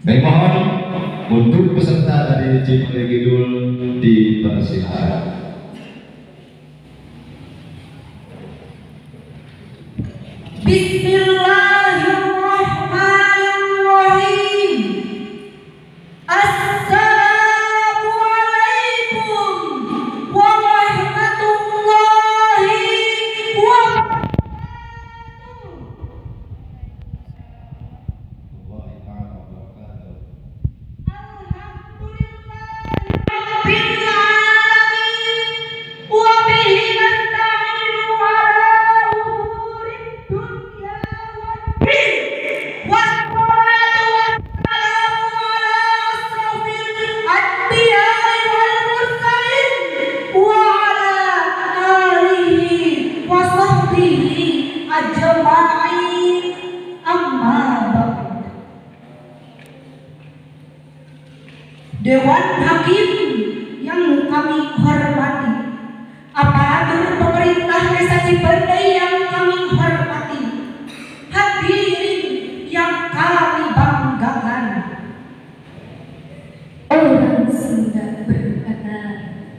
Baik, mohon untuk peserta dari Cipete Kidul dipersilakan. Bismillahirrahmanirrahim. Assalamualaikum warahmatullahi wabarakatuh. Dewan Hakim yang kami hormati, aparatur pemerintah Desa Cipete yang kami hormati, hadirin yang kami banggakan. Orang Sunda berkata,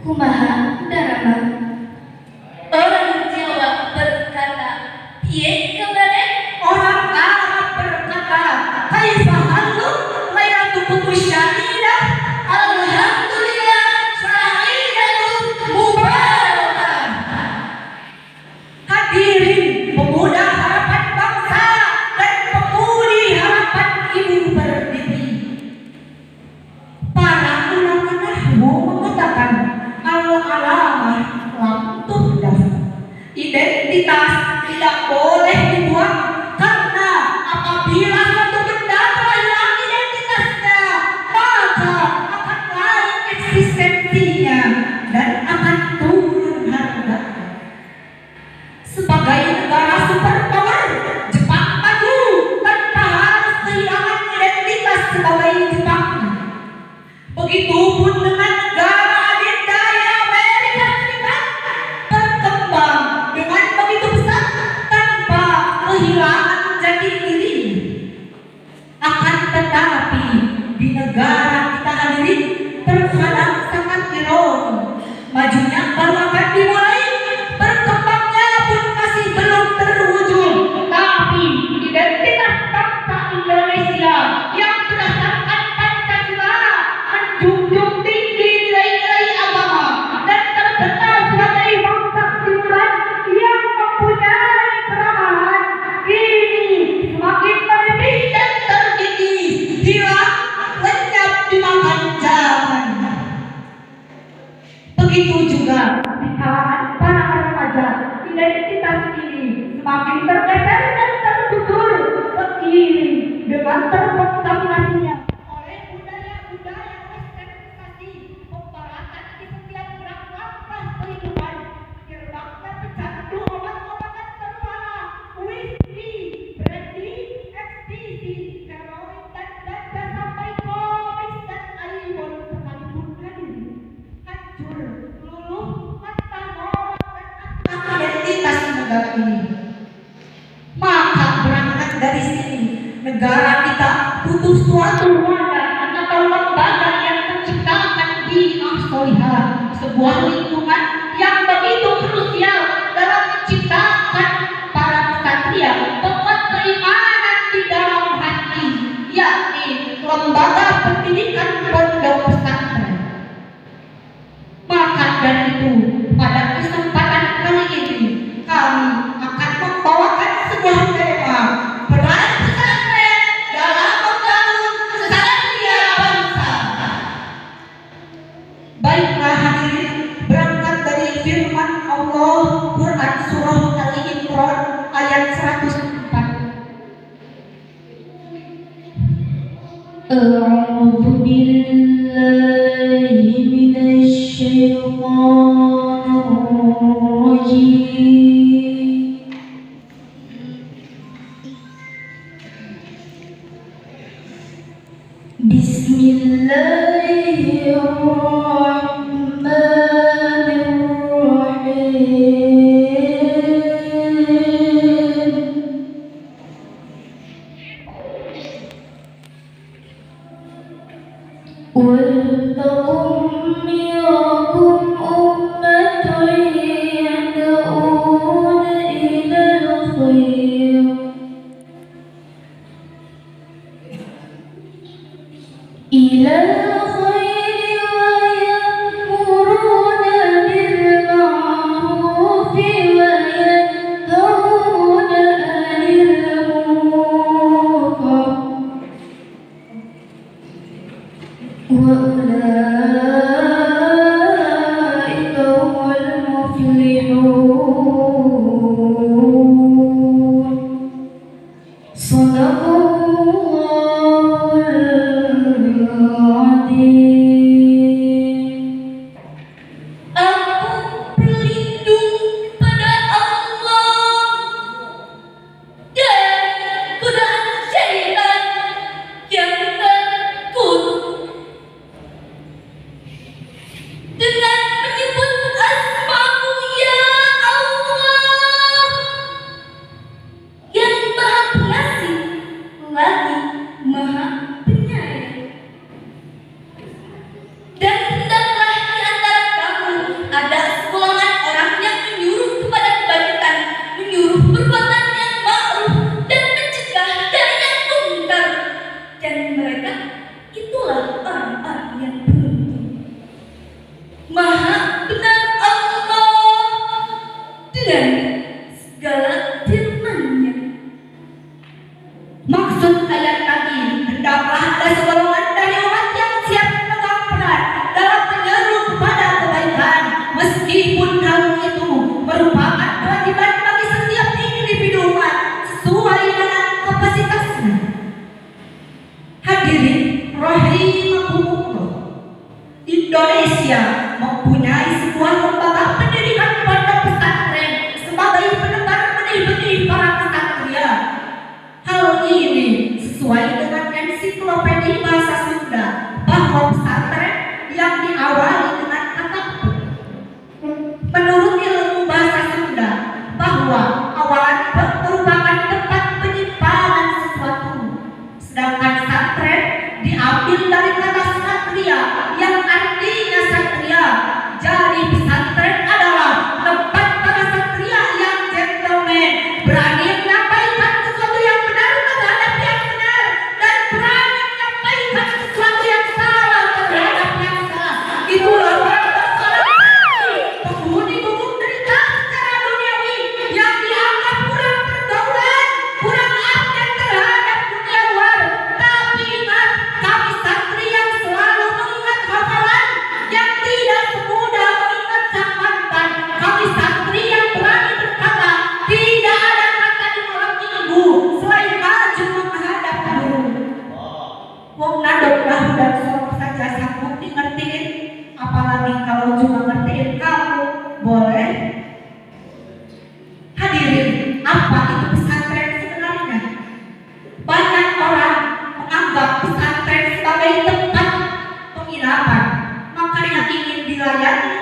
kumaha darama. Orang Jawa berkata, piye kabare. Orang Arab berkata, kaifa halu lailatukum syaidah. Alhamdulillah, sa'idatun mubarakah. Hadirin pemuda harapan bangsa dan pemudi harapan ibu pertiwi. Para ulama nahwu mengatakan al-alamah lam tuhdaf. Identitas tidak boleh dibuat, karena apabila suatu benda telah hilang identitasnya, maka akan lain eksistensinya dan akan turun harganya. Sebagai negara superpower, Jepang maju tanpa harus kehilangan identitas sebagai Jepang. Begitupun dengan negara adidaya Amerika Serikat, berkembang dengan begitu besar tanpa kehilangan jati diri. Akan tetapi di negara kita hadirin terkadang sangat ironi, majunya baru akan dimulai, berkembangnya pun masih belum terwujud, tapi identitas bangsa Indonesia yang berdasarkan Pancasila, menjunjung tinggi nilai-nilai agama dan terkenal sebagai bangsa timuran yang mempunyai keramahan, kini semakin menipis dan terkikis, hilang lenyap dimakan zaman. Begitu juga di kalangan para remaja, identitas ini semakin tergeser dan tergusur seiring dengan terkontaminasinya oleh budaya-budaya westernisasi, pembaratan di setiap gerak langkah kehidupan, gerbangnya pecandu obat-obatan terlarang, whisky, brandy, ecstasy, heroin dan ganja sampai komis dan aibon sekalipun hadir. Hancur, luluh, mata norak dan akhlak identitas negara ini. Maka berangkat dari sini, negara kita butuh suatu wadah atau lembaga yang menciptakan bina solihah, sebuah lingkungan yang begitu krusial dalam menciptakan para ksatria penguat keimanan di dalam hati, yakni lembaga pendidikan pondok pesantren. Maka dari itu, pada kesempatan kali ini kami akan membawakan sebuah tema, peran pesantren dalam membangun kesatria bangsa. Baiklah hadirin, berangkat dari firman Allah, Quran Surah Ali Imran ayat 104. A'udzu billahi minasy syaithanir rajim. Bismillahirrahmanirrahim. ولتكن منكم أمة يدعون إلى الخير ويأمرون بالمعروف وينهون عن المنكر وأولئك هم المفلحون صدق الله العظيم. Aku berlindung pada Allah dan godaan syaitan yang terkutuk. Dengan menyebut asma-Mu ya Allah yang Maha Pengasih lagi Maha Penyayang. Dan hendaklah di antara kamu ada segolongan orang yang menyuruh kepada kebaikan, menyuruh perbuatan yang ma'ruf dan mencegah dari yang munkar. Dan mereka itulah orang-orang yang beruntung. Maha benar Allah dengan segala firman-Nya. Maksud ayat tadi, hendaklah ada segolongan dari umat yang siap memegang peran dalam menyeru kepada kebaikan, meskipun hal itu merupakan kewajiban bagi setiap individu umat sesuai dengan kapasitasnya. Hadirin rahimakumullah, Indonesia mempunyai sebuah lembaga pendidikan pondok pesantren sebagai penebar benih-benih para kesatria. Hal ini sesuai dengan ensiklopedia bahasa Sunda bahwa pesantren yang diawali dengan kata pu. Menurut ilmu bahasa Sunda bahwa awalan merupakan tempat penyimpanan sesuatu, sedangkan santren diambil dari kata satria yang artinya satria. Jadi pesantren adalah tempat para satria yang gentleman, berani menyampaikan sesuatu yang benar terhadap yang benar dan berani menyampaikan sesuatu yang salah terhadap yang salah. Itulah penghuni hukum derita secara duniawi yang dianggap kurang pergaulan, kurang update terhadap dunia luar. Tapi ingat, kami santri yang selalu mengingat hafalan, yang tidak semudah mengingat sang mantan. Kami santri yang berani berkata, tidak ada kata di malam minggu selain maju menghadap guru. Wong nadok bahu dan sorok saja sanggup dingertiin, apalagi kalau cuma ngertiin kamu. Boleh? Hadirin, apa itu pesantren sebenarnya? Banyak orang menganggap pesantren sebagai tempat penginapan, makannya ingin dilayani,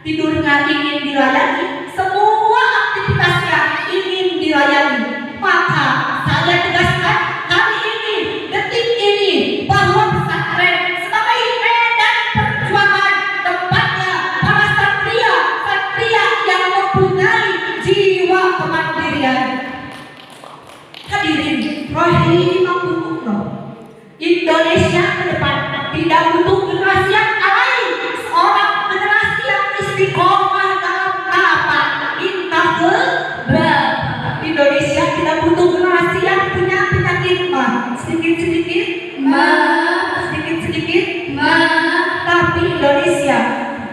tidurnya ingin dilayani, semua aktivitasnya ingin dilayani. Maka saya tegaskan hari ini, detik ini, bahwa pesantren sebagai medan perjuangan, tempatnya para satria yang mempunyai jiwa kemandirian. Hadirin rahimakumullah, Indonesia ke depan tidak butuh generasi yang alay, seorang generasi yang istiqomah dalam apa intah ke bapak. Indonesia tidak butuh generasi yang punya penyakit sedikit-sedikit sedikit-sedikit tapi Indonesia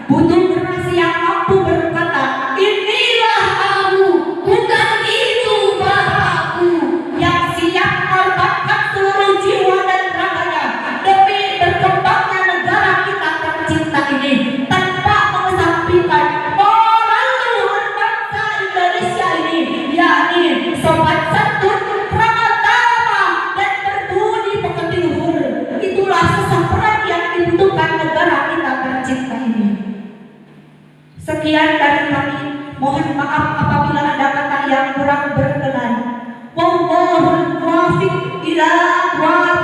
butuh generasi yang mampu berkata, inilah aku, bukan itu bapakku, yang siap mengorbankan seluruh jiwa dan raganya demi berkembangnya negara kita tercinta ini, tanpa mengesampingkan moral luhur bangsa Indonesia ini, yakni sopan santun, ramah tamah, dan berbudi pekerti luhur. Itulah seseorang yang dibutuhkan negara kita tercinta ini. Sekian dari kami, mohon maaf apabila ada kata yang kurang berkenan. Wallahul muwaffiq ila aqwamit